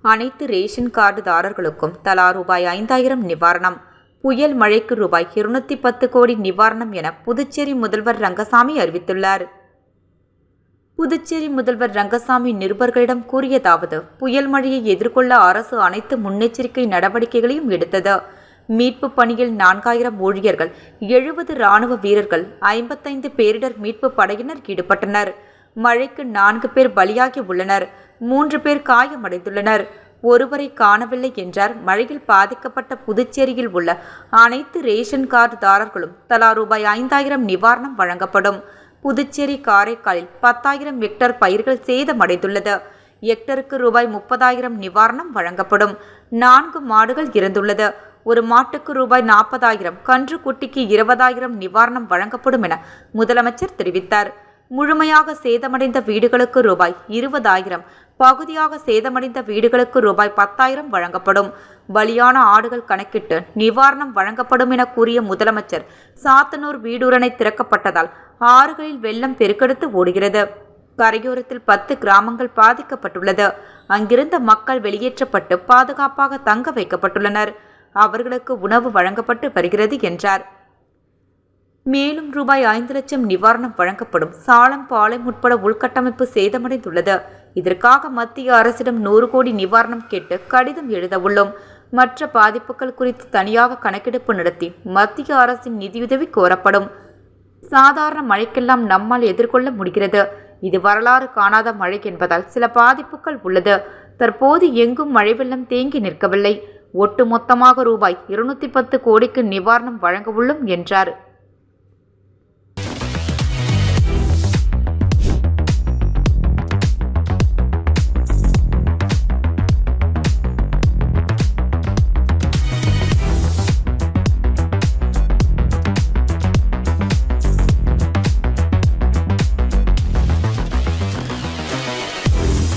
அனைத்து ரேஷன் கார்டுதாரர்களுக்கும் தலா ரூபாய் 5,000 நிவாரணம். புயல் மழைக்கு ரூபாய் 210 கோடி நிவாரணம் என புதுச்சேரி முதல்வர் ரங்கசாமி அறிவித்துள்ளார். புதுச்சேரி முதல்வர் ரங்கசாமி நிருபர்களிடம் கூறியதாவது: புயல் மழையை எதிர்கொள்ள அரசு அனைத்து முன்னெச்சரிக்கை நடவடிக்கைகளையும் எடுத்தது. மீட்பு பணியில் 4,000 ஊழியர்கள், 70 ராணுவ வீரர்கள், 55 பேரிடர் மீட்பு படையினர் ஈடுபட்டனர். மழைக்கு 4 பேர் பலியாகி உள்ளனர். 3 பேர் காயமடைந்துள்ளனர். ஒருவரை காணவில்லை என்றார். மழையில் பாதிக்கப்பட்ட புதுச்சேரியில் உள்ள அனைத்து ரேஷன் கார்டுதாரர்களும் தலா ரூபாய் 5,000 நிவாரணம் வழங்கப்படும். புதுச்சேரி, காரைக்காலில் 10,000 ஹெக்டேர் பயிர்கள் சேதமடைந்துள்ளது. ஹெக்டருக்கு ரூபாய் 30,000 நிவாரணம் வழங்கப்படும். 4 மாடுகள் இறந்துள்ளது. ஒரு மாட்டுக்கு ரூபாய் 40,000, கன்று குட்டிக்கு 20,000 நிவாரணம் வழங்கப்படும் என முதலமைச்சர் தெரிவித்தார். முழுமையாக சேதமடைந்த வீடுகளுக்கு ரூபாய் 20,000, பகுதியாக சேதமடைந்த வீடுகளுக்கு ரூபாய் 10,000 வழங்கப்படும். பலியான ஆடுகள் கணக்கிட்டு நிவாரணம் வழங்கப்படும் என கூறிய முதலமைச்சர், சாத்தனூர் வீடூரணை திறக்கப்பட்டதால் ஆறுகளில் வெள்ளம் பெருக்கெடுத்து ஓடுகிறது. கரையோரத்தில் 10 கிராமங்கள் பாதிக்கப்பட்டுள்ளது. அங்கிருந்த மக்கள் வெளியேற்றப்பட்டு பாதுகாப்பாக தங்க வைக்கப்பட்டுள்ளனர். அவர்களுக்கு உணவு வழங்கப்பட்டு வருகிறது என்றார். மேலும் ரூபாய் 5 லட்சம் நிவாரணம் வழங்கப்படும். சாலம், பாளையம் உட்பட உள்கட்டமைப்பு சேதமடைந்துள்ளது. இதற்காக மத்திய அரசிடம் 100 கோடி நிவாரணம் கேட்டு கடிதம் எழுத உள்ளோம். மற்ற பாதிப்புகள் குறித்து தனியாக கணக்கெடுப்பு நடத்தி மத்திய அரசின் நிதியுதவி கோரப்படும். சாதாரண மழைக்கெல்லாம் நம்மால் எதிர்கொள்ள முடிகிறது. இது வரலாறு காணாத மழை என்பதால் சில பாதிப்புகள் உள்ளது. தற்போது எங்கும் மழை வெள்ளம் தேங்கி நிற்கவில்லை. ஒட்டுமொத்தமாக ரூபாய் 210 கோடிக்கு நிவாரணம் வழங்க உள்ளோம் என்றார்.